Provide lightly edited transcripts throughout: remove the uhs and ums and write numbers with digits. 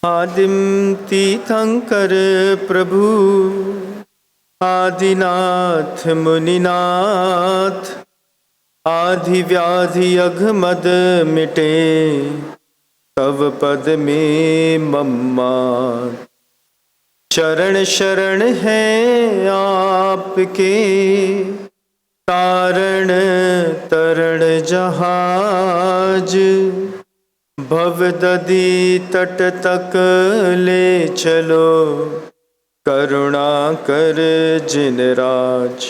आदिम तीर्थंकर प्रभु आदिनाथ मुनिनाथ, आदि व्याधि अघमद मिटे तव पद में मम्मा। चरण शरण है आपके, तारण तरण जहाज। भवदधि तट तक ले चलो, करुणा कर जिन राज।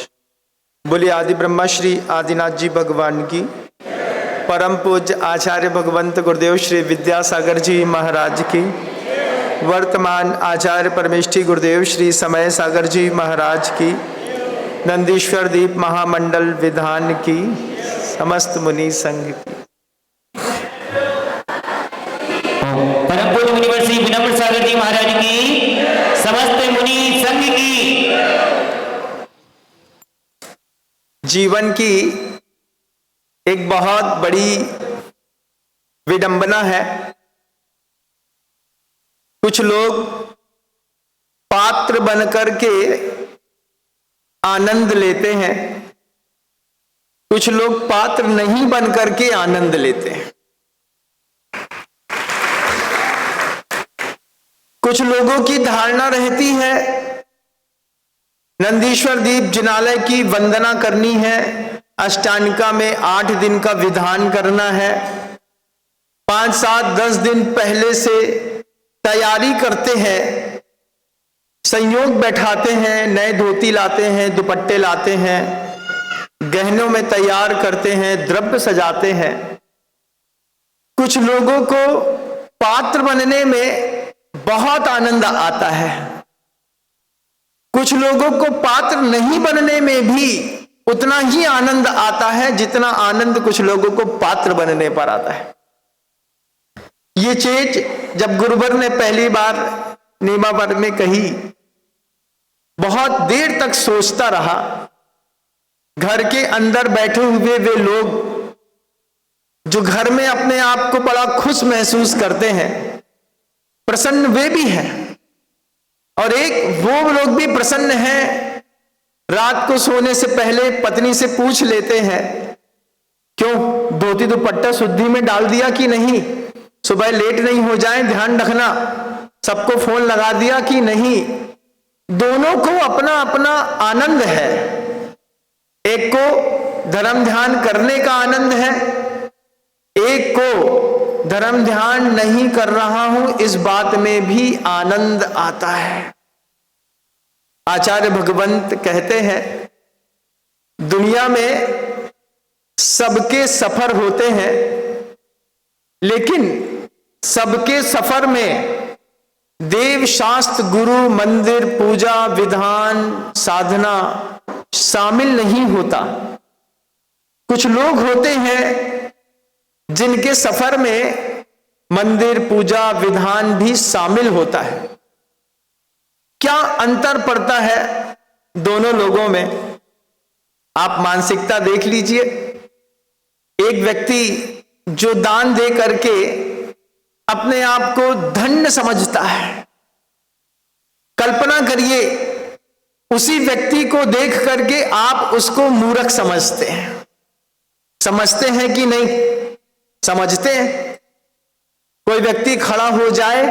बोलिए आदि ब्रह्मा श्री आदिनाथ जी भगवान की। परम पूज्य आचार्य भगवंत गुरुदेव श्री विद्यासागर जी महाराज की। वर्तमान आचार्य परमेष्ठी गुरुदेव श्री समय सागर जी महाराज की। नंदीश्वर दीप महामंडल विधान की। समस्त मुनि संघ की। परम पूज्य मुनिवर श्री विनम्र सागर जी महाराज की। समस्त मुनि संघ की। जीवन की एक बहुत बड़ी विडंबना है। कुछ लोग पात्र बनकर के आनंद लेते हैं, कुछ लोग पात्र नहीं बनकर के आनंद लेते हैं। कुछ लोगों की धारणा रहती है नंदीश्वर दीप जिनालय की वंदना करनी है, अष्टांगिका में 8 दिन का विधान करना है, 5, 7, 10 दिन पहले से तैयारी करते हैं, संयोग बैठाते हैं, नए धोती लाते हैं, दुपट्टे लाते हैं, गहनों में तैयार करते हैं, द्रव्य सजाते हैं। कुछ लोगों को पात्र बनने में बहुत आनंद आता है, कुछ लोगों को पात्र नहीं बनने में भी उतना ही आनंद आता है जितना आनंद कुछ लोगों को पात्र बनने पर आता है। ये चीज जब गुरुवर ने पहली बार नेमावर में कही, बहुत देर तक सोचता रहा। घर के अंदर बैठे हुए वे लोग जो घर में अपने आप को बड़ा खुश महसूस करते हैं, प्रसन्न वे भी हैं, और एक वो लोग भी प्रसन्न हैं रात को सोने से पहले पत्नी से पूछ लेते हैं, क्यों धोती दुपट्टा शुद्धि में डाल दिया कि नहीं, सुबह लेट नहीं हो जाए ध्यान रखना, सबको फोन लगा दिया कि नहीं। दोनों को अपना अपना आनंद है। एक को धर्म ध्यान करने का आनंद है, एक को धर्म ध्यान नहीं कर रहा हूं इस बात में भी आनंद आता है। आचार्य भगवंत कहते हैं दुनिया में सबके सफर होते हैं, लेकिन सबके सफर में देव शास्त्र गुरु मंदिर पूजा विधान साधना शामिल नहीं होता। कुछ लोग होते हैं जिनके सफर में मंदिर पूजा विधान भी शामिल होता है। क्या अंतर पड़ता है दोनों लोगों में? आप मानसिकता देख लीजिए। एक व्यक्ति जो दान दे करके अपने आप को धन्य समझता है, कल्पना करिए उसी व्यक्ति को देख करके आप उसको मूर्ख समझते हैं। समझते हैं कि नहीं? समझते हैं। कोई व्यक्ति खड़ा हो जाए,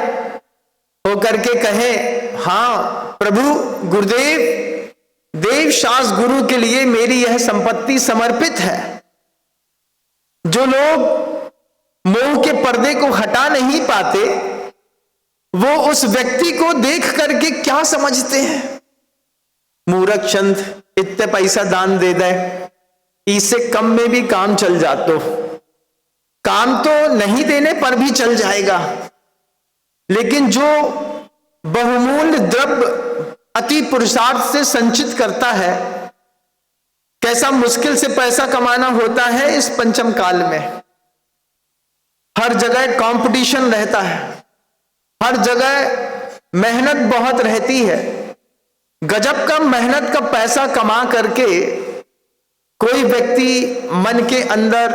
हो करके कहे, हाँ प्रभु गुरुदेव देव शास्त्र गुरु के लिए मेरी यह संपत्ति समर्पित है। जो लोग मोह के पर्दे को हटा नहीं पाते, वो उस व्यक्ति को देख करके क्या समझते हैं? मूर्ख चंद इतने पैसा दान दे दे, इससे कम में भी काम चल जातो। काम तो नहीं देने पर भी चल जाएगा, लेकिन जो बहुमूल्य द्रव्य अति पुरुषार्थ से संचित करता है, कैसा मुश्किल से पैसा कमाना होता है इस पंचम काल में। हर जगह कंपटीशन रहता है, हर जगह मेहनत बहुत रहती है। गजब का मेहनत का पैसा कमा करके कोई व्यक्ति मन के अंदर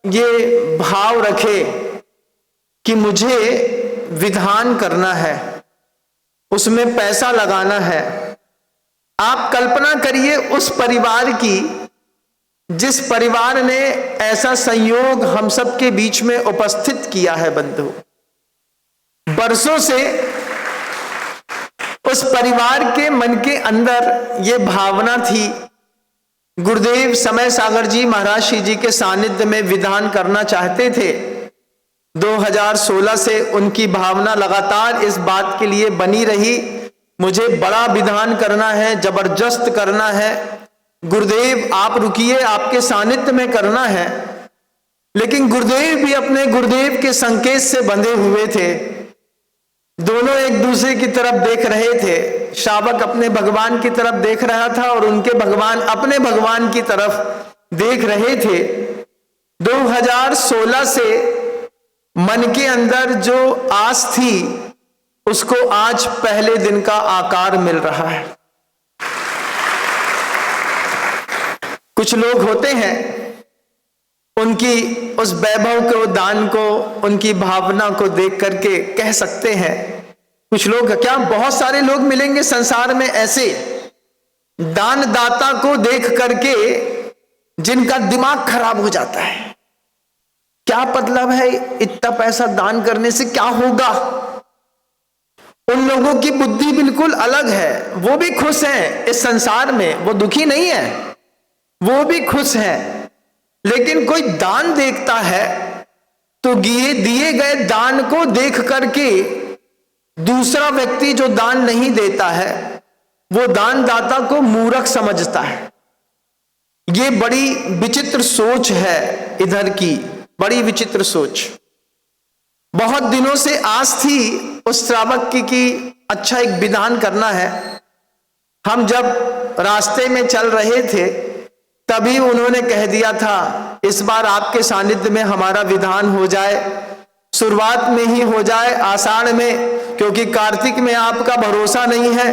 ये भाव रखे कि मुझे विधान करना है, उसमें पैसा लगाना है। आप कल्पना करिए उस परिवार की जिस परिवार ने ऐसा संयोग हम सब के बीच में उपस्थित किया है। बंधु, बरसों से उस परिवार के मन के अंदर ये भावना थी, गुरुदेव समय सागर जी महाराज श्री जी के सानिध्य में विधान करना चाहते थे। 2016 से उनकी भावना लगातार इस बात के लिए बनी रही, मुझे बड़ा विधान करना है, जबरदस्त करना है, गुरुदेव आप रुकिए, आपके सानिध्य में करना है। लेकिन गुरुदेव भी अपने गुरुदेव के संकेत से बंधे हुए थे। दोनों एक दूसरे की तरफ देख रहे थे। श्रावक अपने भगवान की तरफ देख रहा था और उनके भगवान अपने भगवान की तरफ देख रहे थे। 2016 से मन के अंदर जो आस थी उसको आज पहले दिन का आकार मिल रहा है। कुछ लोग होते हैं, उनकी उस वैभव को, दान को, उनकी भावना को देख करके कह सकते हैं, कुछ लोग क्या, बहुत सारे लोग मिलेंगे संसार में ऐसे दानदाता को देख करके जिनका दिमाग खराब हो जाता है। क्या मतलब है इतना पैसा दान करने से क्या होगा? उन लोगों की बुद्धि बिल्कुल अलग है। वो भी खुश हैं इस संसार में, वो दुखी नहीं है, वो भी खुश है। लेकिन कोई दान देखता है तो दिए गए दान को देख करके दूसरा व्यक्ति जो दान नहीं देता है वो दानदाता को मूर्ख समझता है। ये बड़ी विचित्र सोच है इधर की, बड़ी विचित्र सोच। बहुत दिनों से आस थी उस श्रावक की कि अच्छा एक विधान करना है। हम जब रास्ते में चल रहे थे तभी उन्होंने कह दिया था इस बार आपके सानिध्य में हमारा विधान हो जाए, शुरुआत में ही हो जाए, आषाढ़ में, क्योंकि कार्तिक में आपका भरोसा नहीं है,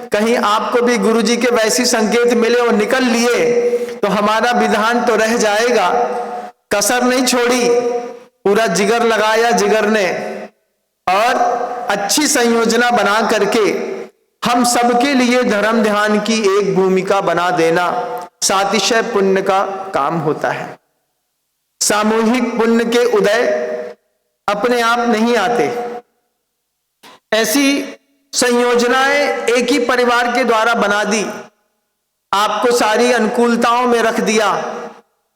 कहीं आपको भी गुरुजी के वैसी संकेत मिले और निकल लिए तो हमारा विधान तो रह जाएगा। कसर नहीं छोड़ी, पूरा जिगर लगाया जिगर ने और अच्छी संयोजना बना करके हम सबके लिए धर्म ध्यान की एक भूमिका बना देना सातिशय पुण्य का काम होता है। सामूहिक पुण्य के उदय अपने आप नहीं आते। ऐसी संयोजनाएं एक ही परिवार के द्वारा बना दी, आपको सारी अनुकूलताओं में रख दिया,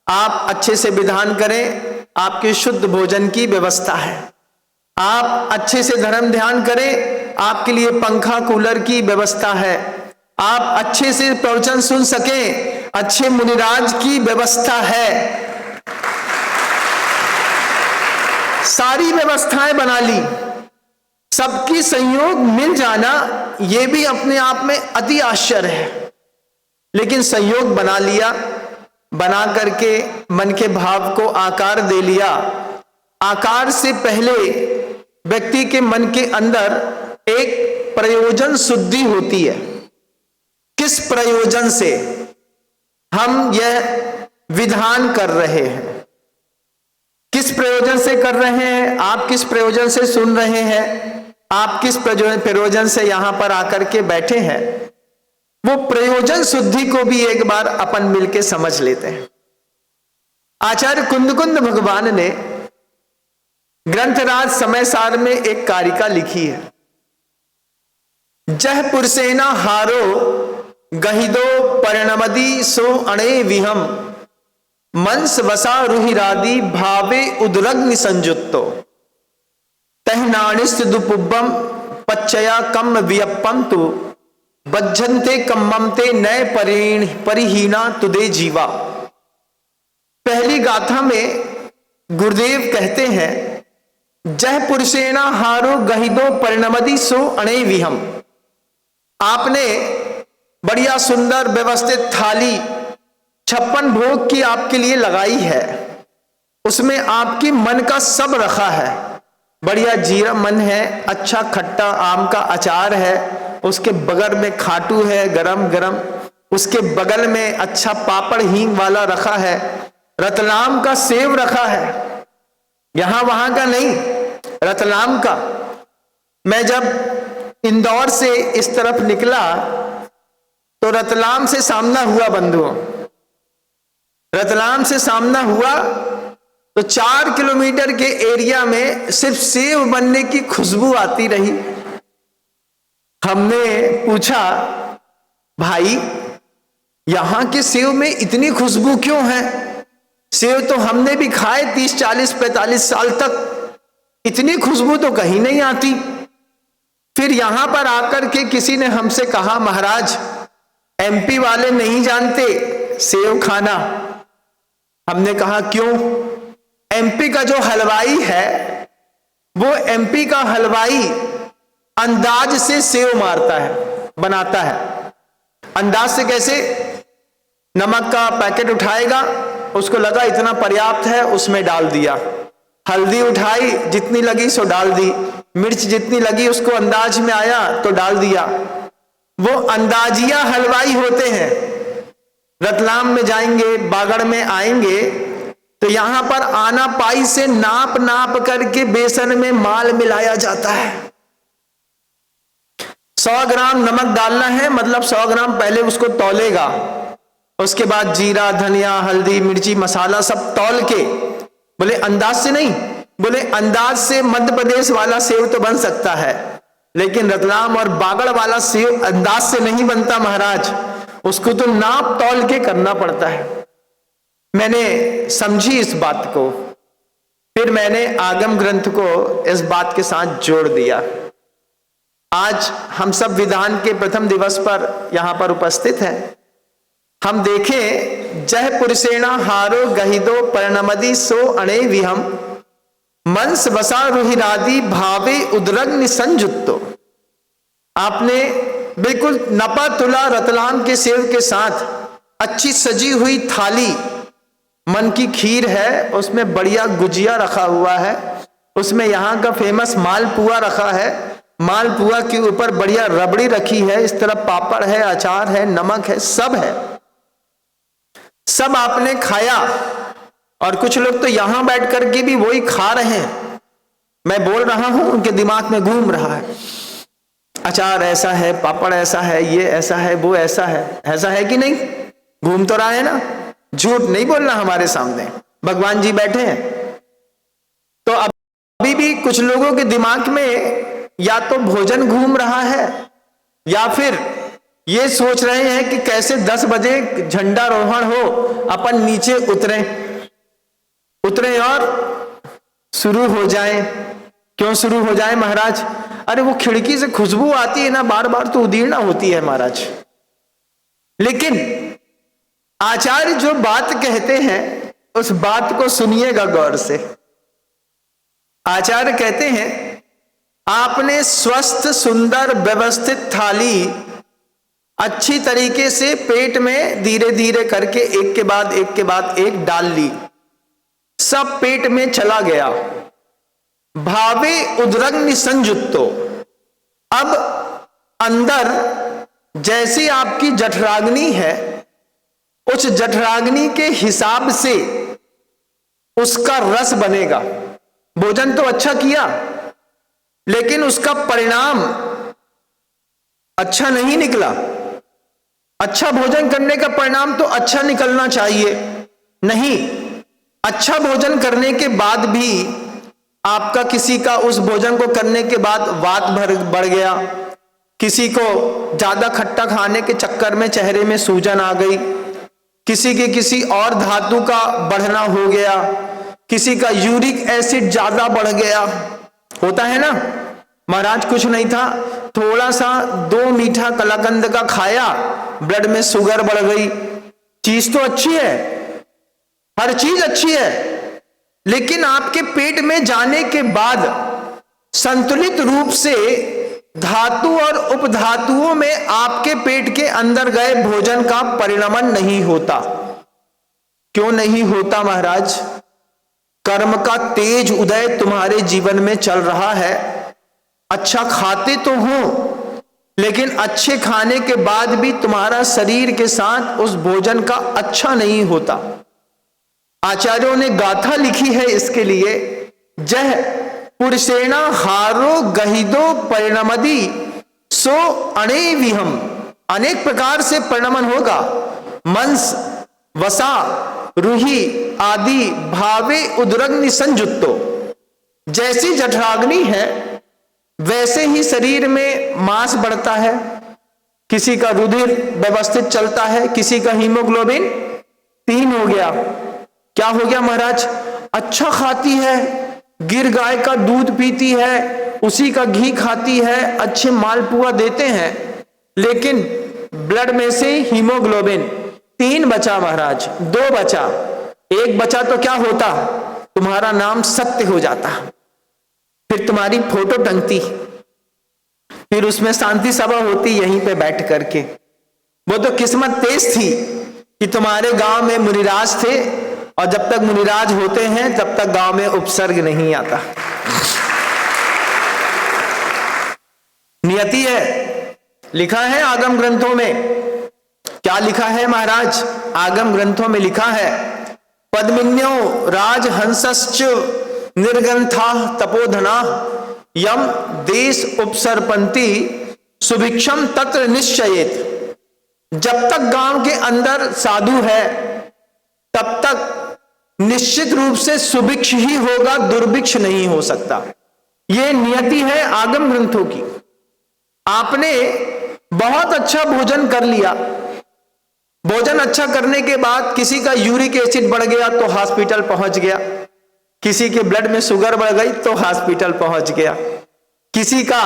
आप अच्छे से विधान करें, आपके शुद्ध भोजन की व्यवस्था है, आप अच्छे से धर्म ध्यान करें, आपके लिए पंखा कूलर की व्यवस्था है, आप अच्छे से प्रवचन सुन सकें, अच्छे मुनिराज की व्यवस्था है। सारी व्यवस्थाएं बना ली, सबकी संयोग मिल जाना यह भी अपने आप में अति आश्चर्य है। लेकिन संयोग बना लिया, बना करके मन के भाव को आकार दे लिया। आकार से पहले व्यक्ति के मन के अंदर एक प्रयोजन शुद्धि होती है। किस प्रयोजन से हम यह विधान कर रहे हैं, किस प्रयोजन से कर रहे हैं, आप किस प्रयोजन से सुन रहे हैं, आप किस प्रयोजन से यहां पर आकर के बैठे हैं, वो प्रयोजन शुद्धि को भी एक बार अपन मिलके समझ लेते हैं। आचार्य कुंदकुंद भगवान ने ग्रंथराज समय सार में एक कारिका लिखी है। जह पुरसेना हारो गहिदो परिणमदी सो अणे विहम मंस वसा रुहिरादि भावे उद्रग्नि संयुक्तो तहनानिस्त दुपुब्बम पच्चया कम वियप्पम तु बज्जन्ते कम्ममते नय परिहीना तुदे जीवा। पहली गाथा में गुरुदेव कहते हैं जह पुरुषेणा हारो गहिदो परिणमदी सो अणे विहम। आपने बढ़िया सुंदर व्यवस्थित थाली 56 भोग की आपके लिए लगाई है, उसमें आपकी मन का सब रखा है। बढ़िया जीरा मन है, अच्छा खट्टा आम का अचार है, उसके बगल में खाटू है गरम गरम, उसके बगल में अच्छा पापड़ हींग वाला रखा है, रतलाम का सेव रखा है, यहां वहां का नहीं, रतलाम का। मैं जब इंदौर से इस तरफ निकला तो रतलाम से सामना हुआ बंधुओं। रतलाम से सामना हुआ तो 4 किलोमीटर के एरिया में सिर्फ सेव बनने की खुशबू आती रही। हमने पूछा, भाई यहां के सेव में इतनी खुशबू क्यों है? सेव तो हमने भी खाए 30, 40, 45 साल तक, इतनी खुशबू तो कहीं नहीं आती। फिर यहां पर आकर के किसी ने हमसे कहा, महाराज एमपी वाले नहीं जानते सेव खाना। हमने कहा क्यों? एमपी का जो हलवाई है वो एमपी का हलवाई अंदाज से सेव मारता है, बनाता है। अंदाज से कैसे? नमक का पैकेट उठाएगा, उसको लगा इतना पर्याप्त है, उसमें डाल दिया। हल्दी उठाई, जितनी लगी सो डाल दी। मिर्च जितनी लगी उसको अंदाज में आया तो डाल दिया। वो अंदाजिया हलवाई होते हैं। रतलाम में जाएंगे, बागड़ में आएंगे तो यहां पर आना पाई से नाप नाप करके बेसन में माल मिलाया जाता है। 100 ग्राम नमक डालना है, मतलब 100 ग्राम पहले उसको तौलेगा, उसके बाद जीरा, धनिया, हल्दी, मिर्ची, मसाला सब तौल के। बोले अंदाज से नहीं, बोले अंदाज से मध्य प्रदेश वाला सेव तो बन सकता है, लेकिन रतलाम और बागड़ वाला सेव अंदाज से नहीं बनता महाराज, उसको तो नाप तौल के करना पड़ता है। मैंने समझी इस बात को, फिर मैंने आगम ग्रंथ को इस बात के साथ जोड़ दिया। आज हम सब विधान के प्रथम दिवस पर यहां पर उपस्थित हैं। हम देखें, जह पुरुषेणा हारो गहिदो परिणमदि सो अणे विहम मंस वसा रुहिरादि भावे उद्रग्नि संयुक्तो। आपने बिल्कुल नपा तुला रतलाम के सेव के साथ अच्छी सजी हुई थाली, मन की खीर है, उसमें बढ़िया गुजिया रखा हुआ है, उसमें यहाँ का फेमस मालपुआ रखा है, मालपुआ के ऊपर बढ़िया रबड़ी रखी है, इस तरफ पापड़ है, अचार है, नमक है, सब है। सब आपने खाया और कुछ लोग तो यहां बैठ करके भी वही खा रहे हैं। मैं बोल रहा हूं, उनके दिमाग में घूम रहा है, अचार ऐसा है, पापड़ ऐसा है, ये ऐसा है, वो ऐसा है। ऐसा है कि नहीं? घूम तो रहा है ना? झूठ नहीं बोलना हमारे सामने, भगवान जी बैठे हैं। तो अभी भी कुछ लोगों के दिमाग में या तो भोजन घूम रहा है या फिर ये सोच रहे हैं कि कैसे 10 बजे झंडारोहण हो, अपन नीचे उतरे और शुरू हो जाए। क्यों शुरू हो जाए महाराज? अरे वो खिड़की से खुशबू आती है ना, बार बार तो उदीर्णा होती है महाराज। लेकिन आचार्य जो बात कहते हैं उस बात को सुनिएगा गौर से। आचार्य कहते हैं, आपने स्वस्थ सुंदर व्यवस्थित थाली अच्छी तरीके से पेट में धीरे धीरे करके एक के बाद एक डाल ली, सब पेट में चला गया। भावे उद्रग्नि संयुक्तो। अब अंदर जैसी आपकी जठराग्नि है, उस जठराग्नि के हिसाब से उसका रस बनेगा। भोजन तो अच्छा किया, लेकिन उसका परिणाम अच्छा नहीं निकला। अच्छा भोजन करने का परिणाम तो अच्छा निकलना चाहिए, नहीं। अच्छा भोजन करने के बाद भी आपका किसी का उस भोजन को करने के बाद वात बढ़ गया, किसी को ज्यादा खट्टा खाने के चक्कर में चेहरे में सूजन आ गई, किसी के किसी और धातु का बढ़ना हो गया, किसी का यूरिक एसिड ज्यादा बढ़ गया, होता है ना महाराज। कुछ नहीं था, थोड़ा सा 2 मीठा कलाकंद का खाया, ब्लड में शुगर बढ़ गई। चीज तो अच्छी है, हर चीज अच्छी है, लेकिन आपके पेट में जाने के बाद संतुलित रूप से धातु और उपधातुओं में आपके पेट के अंदर गए भोजन का परिणमन नहीं होता। क्यों नहीं होता महाराज? कर्म का तेज उदय तुम्हारे जीवन में चल रहा है। अच्छा खाते तो हो, लेकिन अच्छे खाने के बाद भी तुम्हारा शरीर के साथ उस भोजन का अच्छा नहीं होता। आचार्यों ने गाथा लिखी है इसके लिए, जह पुरुषेणा हारो गहिदो परिणमति सो अणेविहम, अनेक प्रकार से परिणमन होगा। मंस वसा रूही आदि भावे उदरग्नि संयुक्तो, जैसी जठराग्नि है वैसे ही शरीर में मांस बढ़ता है, किसी का रुधिर व्यवस्थित चलता है, किसी का हीमोग्लोबिन 3 हो गया। क्या हो गया महाराज? अच्छा खाती है, गिर गाय का दूध पीती है, उसी का घी खाती है, अच्छे मालपुआ देते हैं, लेकिन ब्लड में से हीमोग्लोबिन 3 बचा महाराज, 2 बचा, 1 बचा तो क्या होता? तुम्हारा नाम सत्य हो जाता, फिर तुम्हारी फोटो टंगती, फिर उसमें शांति सभा होती यहीं पे बैठ करके। वो तो किस्मत तेज थी कि तुम्हारे गांव में मुनिराज थे, और जब तक मुनिराज होते हैं तब तक गांव में उपसर्ग नहीं आता। नियति है, लिखा है आगम ग्रंथों में। क्या लिखा है महाराज? आगम ग्रंथों में लिखा है, पद्मिन्यो राजहंसश्च निर्गंथा तपोधना यम देश उपसर्पंती सुभिक्षम तत्र निश्चयेत। जब तक गांव के अंदर साधु है तब तक निश्चित रूप से सुभिक्ष ही होगा, दुर्भिक्ष नहीं हो सकता। यह नियति है आगम ग्रंथों की। आपने बहुत अच्छा भोजन कर लिया, भोजन अच्छा करने के बाद किसी का यूरिक एसिड बढ़ गया तो हॉस्पिटल पहुंच गया, किसी के ब्लड में शुगर बढ़ गई तो हॉस्पिटल पहुंच गया, किसी का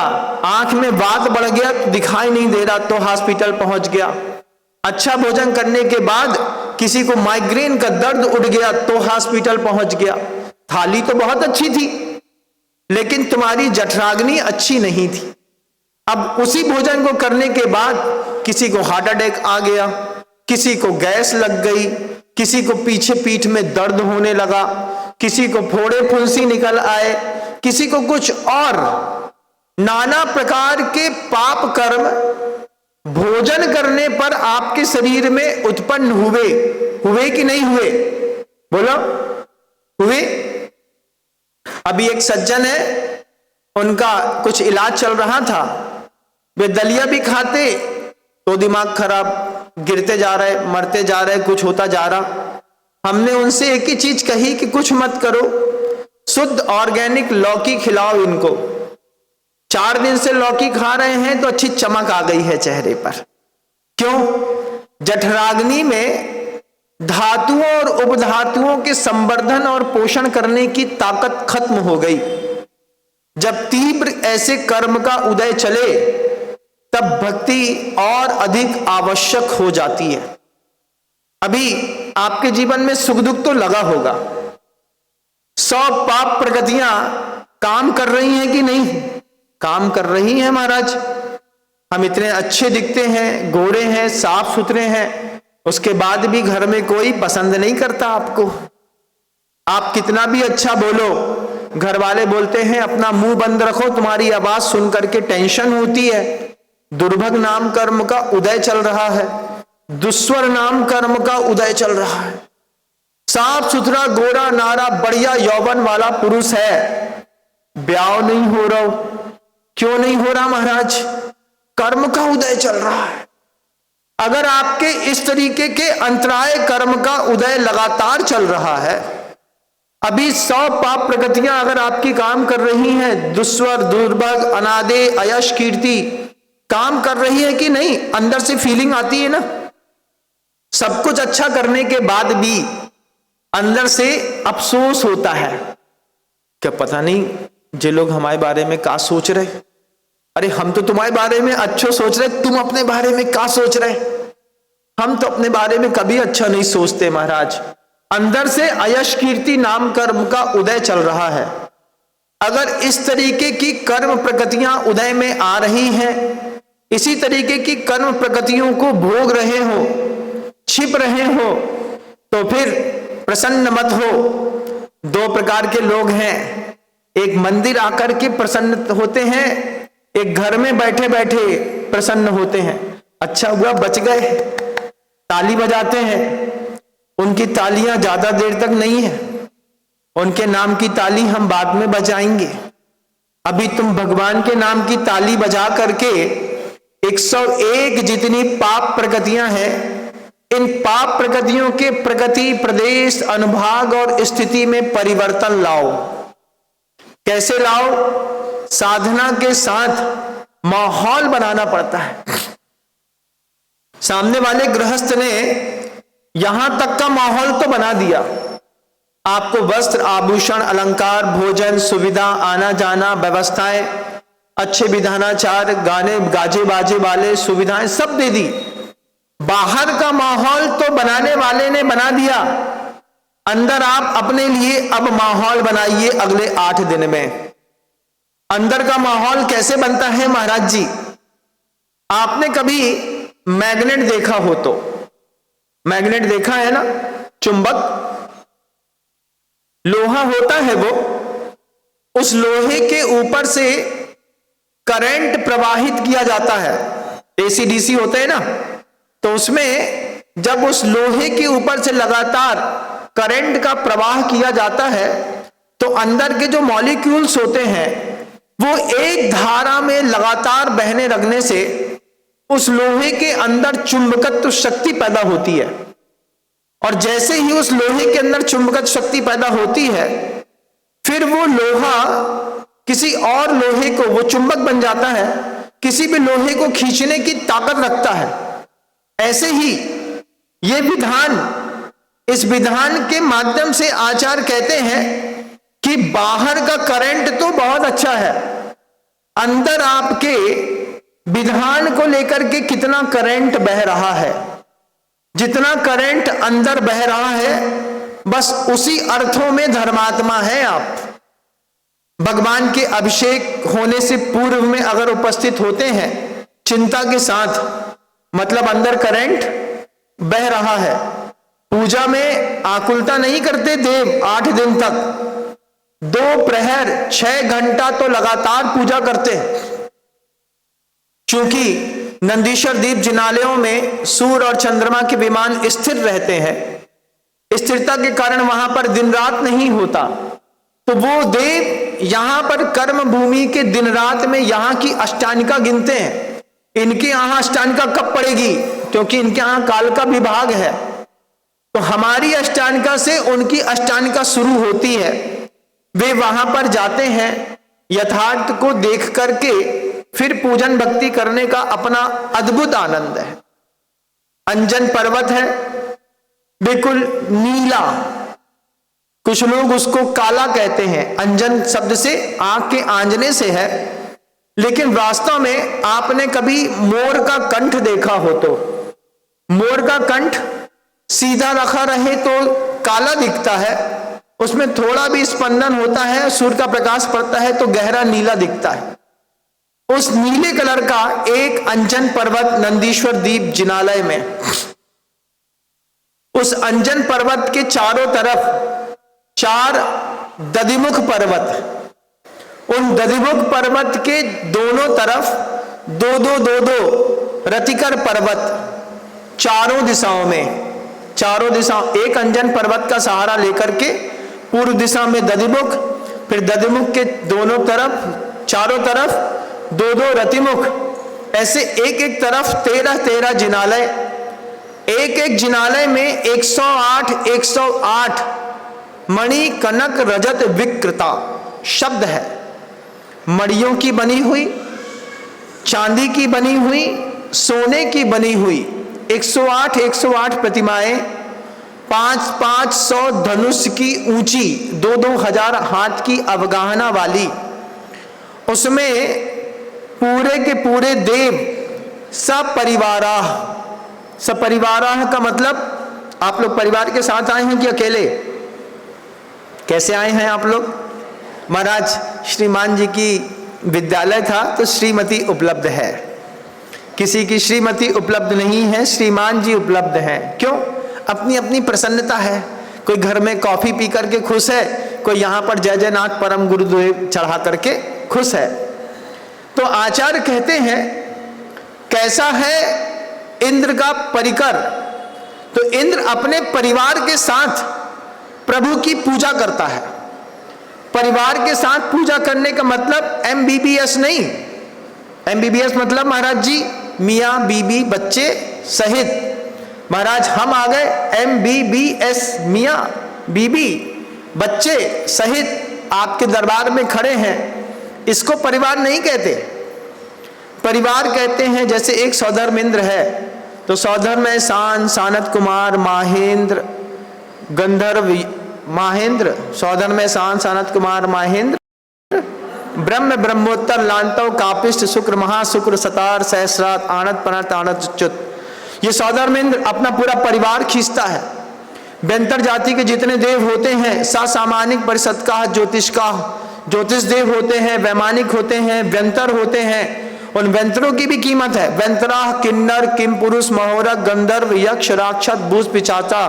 आंख में वात बढ़ गया तो दिखाई नहीं दे रहा तो हॉस्पिटल पहुंच गया। अच्छा भोजन करने के बाद किसी को माइग्रेन का दर्द उठ गया तो हॉस्पिटल पहुंच गया। थाली तो बहुत अच्छी थी, लेकिन तुम्हारी जठराग्नि अच्छी नहीं थी। अब उसी भोजन को करने के बाद किसी को हार्ट अटैक आ गया, किसी को गैस लग गई, किसी को पीछे पीठ में दर्द होने लगा, किसी को फोड़े फुंसी निकल आए, किसी को कुछ और। नाना प्रकार के पाप कर्म भोजन करने पर आपके शरीर में उत्पन्न हुए कि नहीं हुए? बोलो, हुए। अभी एक सज्जन है, उनका कुछ इलाज चल रहा था, वे दलिया भी खाते तो दिमाग खराब, गिरते जा रहे, मरते जा रहे, कुछ होता जा रहा। हमने उनसे एक ही चीज कही कि कुछ मत करो, शुद्ध ऑर्गेनिक लौकी खिलाओ इनको। 4 दिन से लौकी खा रहे हैं तो अच्छी चमक आ गई है चेहरे पर। क्यों? जठराग्नि में धातुओं और उपधातुओं के संवर्धन और पोषण करने की ताकत खत्म हो गई। जब तीव्र ऐसे कर्म का उदय चले तब भक्ति और अधिक आवश्यक हो जाती है। अभी आपके जीवन में सुख दुख तो लगा होगा, 100 पाप प्रगतियां काम कर रही हैं कि नहीं? काम कर रही हैं महाराज। हम इतने अच्छे दिखते हैं, गोरे हैं, साफ सुथरे हैं, उसके बाद भी घर में कोई पसंद नहीं करता आपको। आप कितना भी अच्छा बोलो, घर वाले बोलते हैं अपना मुंह बंद रखो, तुम्हारी आवाज सुन करके टेंशन होती है। दुर्भग नाम कर्म का उदय चल रहा है, दुस्वर नाम कर्म का उदय चल रहा है। साफ सुथरा गोरा नारा बढ़िया यौवन वाला पुरुष है, ब्याह नहीं हो रहा। क्यों नहीं हो रहा महाराज? कर्म का उदय चल रहा है। अगर आपके इस तरीके के अंतराय कर्म का उदय लगातार चल रहा है, अभी 100 पाप प्रगतियां अगर आपकी काम कर रही हैं, दुस्वर, दुर्भग, अनादे, अयश, कीर्ति काम कर रही है कि नहीं? अंदर से फीलिंग आती है ना। सब कुछ अच्छा करने के बाद भी अंदर से अफसोस होता है, क्या पता नहीं जे लोग हमारे बारे में क्या सोच रहे। अरे हम तो तुम्हारे बारे में अच्छा सोच रहे, तुम अपने बारे में क्या सोच रहे? हम तो अपने बारे में कभी अच्छा नहीं सोचते महाराज। अंदर से अयश कीर्ति नाम कर्म का उदय चल रहा है। अगर इस तरीके की कर्म प्रगतियां उदय में आ रही हैं, इसी तरीके की कर्म प्रगतियों को भोग रहे हो, छिप रहे हो, तो फिर प्रसन्न मत हो। 2 प्रकार के लोग हैं, एक मंदिर आकर के प्रसन्न होते हैं, एक घर में बैठे बैठे प्रसन्न होते हैं। अच्छा हुआ बच गए। ताली बजाते हैं, उनकी तालियां ज्यादा देर तक नहीं है, उनके नाम की ताली हम बाद में बजाएंगे। अभी तुम भगवान के नाम की ताली बजा करके 101 जितनी पाप प्रगतियां हैं, इन पाप प्रगतियों के प्रगति, प्रदेश, अनुभाग और स्थिति में परिवर्तन लाओ। कैसे लाओ? साधना के साथ माहौल बनाना पड़ता है। सामने वाले गृहस्थ ने यहां तक का माहौल तो बना दिया, आपको वस्त्र, आभूषण, अलंकार, भोजन, सुविधा, आना जाना, व्यवस्थाएं, अच्छे विधानाचार, गाने गाजे बाजे वाले सुविधाएं सब दे दी। बाहर का माहौल तो बनाने वाले ने बना दिया, अंदर आप अपने लिए अब माहौल बनाइए अगले 8 दिन में। अंदर का माहौल कैसे बनता है महाराज जी? आपने कभी मैग्नेट देखा हो तो, मैग्नेट देखा है ना, चुंबक, लोहा होता है वो, उस लोहे के ऊपर से करंट प्रवाहित किया जाता है। एसी डीसी होते हैं ना, तो उसमें जब उस लोहे के ऊपर से लगातार करंट का प्रवाह किया जाता है तो अंदर के जो मॉलिक्यूल्स होते हैं वो एक धारा में लगातार बहने लगने से उस लोहे के अंदर चुंबकत्व शक्ति पैदा होती है। और जैसे ही उस लोहे के अंदर चुंबकत्व शक्ति पैदा होती है, फिर वो लोहा किसी और लोहे को, वो चुंबक बन जाता है, किसी भी लोहे को खींचने की ताकत रखता है। ऐसे ही ये विधान, इस विधान के माध्यम से आचार्य कहते हैं कि बाहर का करंट तो बहुत अच्छा है, अंदर आपके विधान को लेकर के कितना करंट बह रहा है, जितना करंट अंदर बह रहा है, बस उसी अर्थों में धर्मात्मा है आप। भगवान के अभिषेक होने से पूर्व में अगर उपस्थित होते हैं चिंता के साथ, मतलब अंदर करंट बह रहा है। पूजा में आकुलता नहीं करते देव, 8 दिन तक 2 प्रहर 6 घंटा तो लगातार पूजा करते हैं। क्योंकि नंदीश्वर दीप जिनालयों में सूर्य और चंद्रमा के विमान स्थिर रहते हैं, स्थिरता के कारण वहां पर दिन रात नहीं होता। तो वो देव यहां पर कर्म भूमि के दिन रात में यहां की अष्टानिका गिनते हैं। इनके यहां अष्टानिका कब पड़ेगी? क्योंकि इनके यहां काल का विभाग है, तो हमारी अष्टानिका से उनकी अष्टानिका शुरू होती है। वे वहां पर जाते हैं, यथार्थ को देख करके फिर पूजन भक्ति करने का अपना अद्भुत आनंद है। अंजन पर्वत है, बिल्कुल नीला, कुछ लोग उसको काला कहते हैं। अंजन शब्द से आंख के आंजने से है, लेकिन वास्तव में आपने कभी मोर का कंठ देखा हो तो, मोर का कंठ सीधा रखा रहे तो काला दिखता है, उसमें थोड़ा भी स्पंदन होता है, सूर्य का प्रकाश पड़ता है तो गहरा नीला दिखता है। उस नीले कलर का एक अंजन पर्वत नंदीश्वर दीप जिनालय में, उस अंजन पर्वत के चारों तरफ 4 दधिमुख पर्वत, उन दधिमुख पर्वत के दोनों तरफ 2-2 रतिकर पर्वत, चारों दिशाओं में, चारों दिशाओं, एक अंजन पर्वत का सहारा लेकर के पूर्व दिशा में दधिमुख, फिर दधिमुख के दोनों तरफ, चारों तरफ 2-2 रतिमुख, ऐसे एक एक तरफ 13-13 जिनालय। एक एक जिनालय में 108 मणि कनक रजत विकृता शब्द है। मणियों की बनी हुई, चांदी की बनी हुई, सोने की बनी हुई 108 प्रतिमाएं, 500 धनुष की ऊंची, 2-2 हजार हाथ की अवगाहना वाली, उसमें पूरे के पूरे देव सपरिवाराः। सपरिवाराः का मतलब आप लोग परिवार के साथ आए हैं कि अकेले? कैसे आए हैं आप लोग? महाराज श्रीमान जी की विद्यालय था तो श्रीमती उपलब्ध है, किसी की श्रीमती उपलब्ध नहीं है, श्रीमान जी उपलब्ध हैं। क्यों? अपनी अपनी प्रसन्नता है। कोई घर में कॉफी पी करके खुश है, कोई यहां पर जय जयनाथ परम गुरुदेव चढ़ा करके खुश है। तो आचार्य कहते हैं कैसा है इंद्र का परिकर? तो इंद्र अपने परिवार के साथ प्रभु की पूजा करता है। परिवार के साथ पूजा करने का मतलब MBBS नहीं। MBBS मतलब महाराज जी मियाँ बीबी बच्चे सहित। महाराज हम आ गए MBBS, मियाँ बीबी बच्चे सहित आपके दरबार में खड़े हैं। इसको परिवार नहीं कहते। परिवार कहते हैं जैसे एक सौधर्मेंद्र है तो सौधर्म में सानत कुमार माहेंद्र गंधर्व माहेंद्र, सौधर्म में सानत कुमार माहेंद्र ब्रह्म ब्रह्मोत्तर लांतव कापिष्ट शुक्र महाशुक्र सतार सहस्रात आनत पनत आनत च्युत। ये सौधर्मेंद्र अपना पूरा परिवार खींचता है। व्यंतर जाति के जितने देव होते हैं सामानिक परिषद का ज्योतिष देव होते हैं, वैमानिक होते हैं, व्यंतर होते हैं। उन व्यंतरों की भी कीमत है। व्यंतरा किन्नर किम पुरुष महोरक गंधर्व यक्ष राक्षस भूस पिचाचा।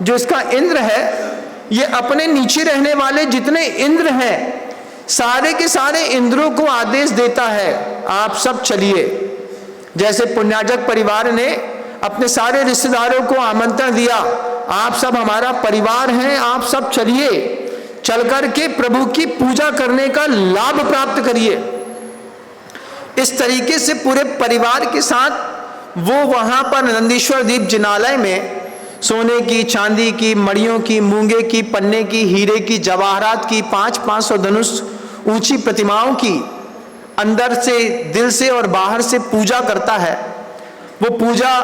जो इसका इंद्र है ये अपने नीचे रहने वाले जितने इंद्र हैं सारे के सारे इंद्रों को आदेश देता है आप सब चलिए। जैसे पुण्याजक परिवार ने अपने सारे रिश्तेदारों को आमंत्रण दिया, आप सब हमारा परिवार हैं, आप सब चलिए, चल कर के प्रभु की पूजा करने का लाभ प्राप्त करिए। इस तरीके से पूरे परिवार के साथ वो वहां पर नंदीश्वर दीप जिनालय में सोने की, चांदी की, मड़ियों की, मूंगे की, पन्ने की, हीरे की, जवाहरात की 500 धनुष ऊंची प्रतिमाओं की अंदर से, दिल से और बाहर से पूजा करता है। वो पूजा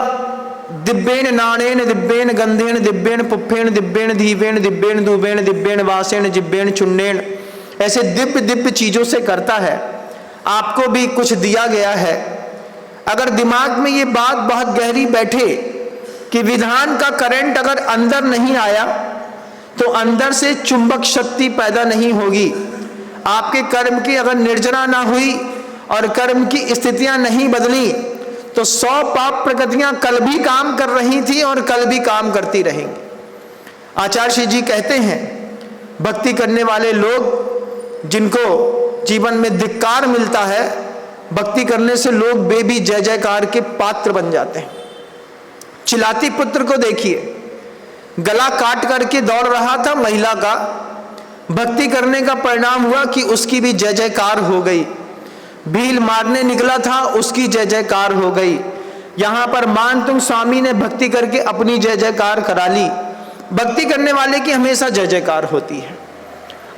दिव्येन नाणेन दिव्येन गंधेन दिव्येन पुप्फेन दिव्येन धीवेन दिव्येन दूबेन दिव्येन वासेन जिब्बेन चुन्नेन, ऐसे दिव्य दिव्य चीजों से करता है। आपको भी कुछ दिया गया है। अगर दिमाग में ये बात बहुत गहरी बैठे कि विधान का करंट अगर अंदर नहीं आया तो अंदर से चुंबक शक्ति पैदा नहीं होगी। आपके कर्म की अगर निर्जना ना हुई और कर्म की स्थितियां नहीं बदली तो 100 पाप प्रकृतियां कल भी काम कर रही थी और कल भी काम करती रहेंगी। आचार्य श्री जी कहते हैं भक्ति करने वाले लोग जिनको जीवन में धिक्कार मिलता है, भक्ति करने से लोग बेबी जय जयकार के पात्र बन जाते हैं। चिलाती पुत्र को देखिए, गला काट करके दौड़ रहा था महिला का, भक्ति करने का परिणाम हुआ कि उसकी भी जय जयकार हो गई। भील मारने निकला था, उसकी जय जयकार हो गई। यहां पर मानतुंग स्वामी ने भक्ति करके अपनी जय जयकार करा ली। भक्ति करने वाले की हमेशा जय जयकार होती है।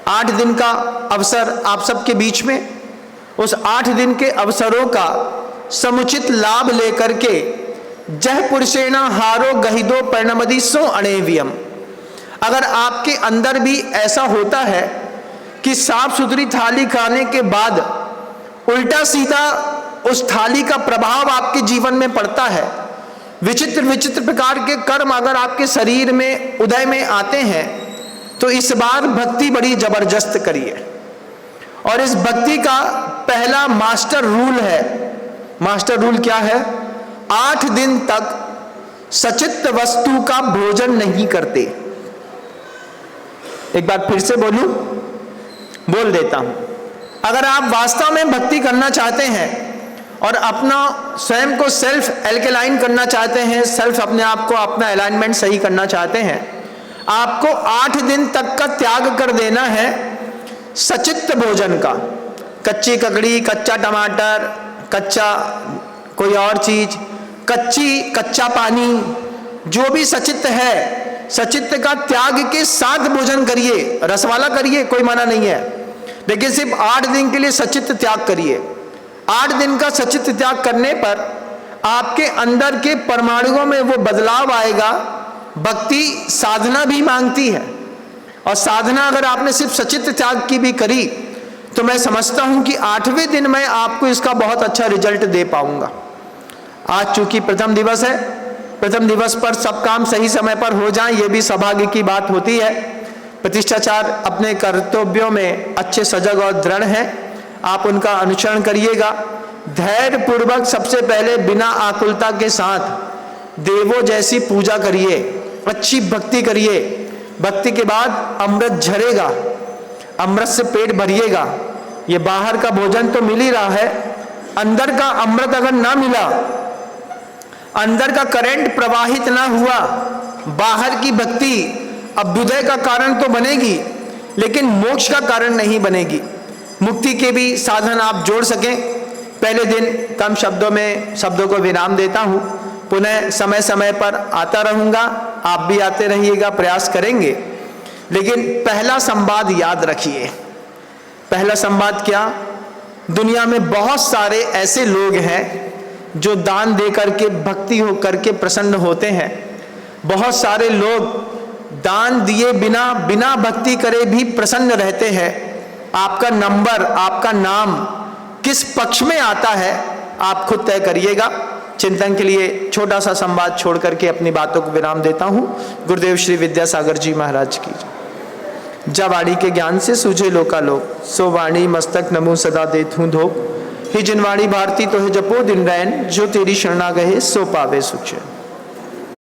8 दिन का अवसर आप सबके बीच में, उस 8 दिन के अवसरों का समुचित लाभ लेकर के जह पुरुषेणा हारो गहिदो परिणमदि सो अणेवियम। अगर आपके अंदर भी ऐसा होता है कि साफ सुथरी थाली खाने के बाद उल्टा सीधा उस थाली का प्रभाव आपके जीवन में पड़ता है, विचित्र विचित्र प्रकार के कर्म अगर आपके शरीर में उदय में आते हैं, तो इस बार भक्ति बड़ी जबरदस्त करिए। और इस भक्ति का पहला मास्टर रूल है। मास्टर रूल क्या है? 8 दिन तक सचित्त वस्तु का भोजन नहीं करते। एक बार फिर से बोल देता हूं। अगर आप वास्तव में भक्ति करना चाहते हैं और अपना स्वयं को सेल्फ एल्केलाइन करना चाहते हैं, सेल्फ अपने आप को अपना अलाइनमेंट सही करना चाहते हैं, आपको 8 दिन तक का त्याग कर देना है सचित्त भोजन का। कच्ची ककड़ी, कच्चा टमाटर, कच्चा कोई और चीज, कच्चा पानी, जो भी सचित्त है, सचित्त का त्याग के साथ भोजन करिए। रस वाला करिए, कोई मना नहीं है, लेकिन सिर्फ 8 दिन के लिए सचित्त त्याग करिए। 8 दिन का सचित्त त्याग करने पर आपके अंदर के परमाणुओं में वो बदलाव आएगा। भक्ति साधना भी मांगती है, और साधना अगर आपने सिर्फ सचित्त त्याग की भी करी तो मैं समझता हूं कि 8वें दिन में आपको इसका बहुत अच्छा रिजल्ट दे पाऊंगा। आज चूंकि प्रथम दिवस है, प्रथम दिवस पर सब काम सही समय पर हो जाएं, ये भी सौभाग्य की बात होती है। प्रतिष्ठाचार अपने कर्तव्यों में अच्छे सजग और दृढ़ हैं, आप उनका अनुसरण करिएगा। धैर्य पूर्वक सबसे पहले बिना आकुलता के साथ देवों जैसी पूजा करिए, अच्छी भक्ति करिए। भक्ति के बाद अमृत झरेगा, अमृत से पेट भरिएगा। ये बाहर का भोजन तो मिल ही रहा है, अंदर का अमृत अगर ना मिला, अंदर का करंट प्रवाहित ना हुआ, बाहर की भक्ति अभ्युदय का कारण तो बनेगी, लेकिन मोक्ष का कारण नहीं बनेगी। मुक्ति के भी साधन आप जोड़ सकें। पहले दिन कम शब्दों को विराम देता हूं। पुनः समय समय पर आता रहूंगा, आप भी आते रहिएगा, प्रयास करेंगे। लेकिन पहला संवाद याद रखिए। पहला संवाद क्या? दुनिया में बहुत सारे ऐसे लोग हैं जो दान दे करके, भक्ति हो करके प्रसन्न होते हैं। बहुत सारे लोग दान दिए बिना भक्ति करे भी प्रसन्न रहते हैं। आपका नंबर, आपका नाम किस पक्ष में आता है, आप खुद तय करिएगा। चिंतन के लिए छोटा सा संवाद छोड़ करके अपनी बातों को विराम देता हूं। गुरुदेव श्री विद्यासागर जी महाराज की। जा वाणी के ज्ञान से सूझे लोकालोक, सो वाणी मस्तक नमो सदा देत हूं धोख। ही जिनवाणी भारती तो है जपो दिन रैन, जो तेरी शरणा गहे सो पावे सुख।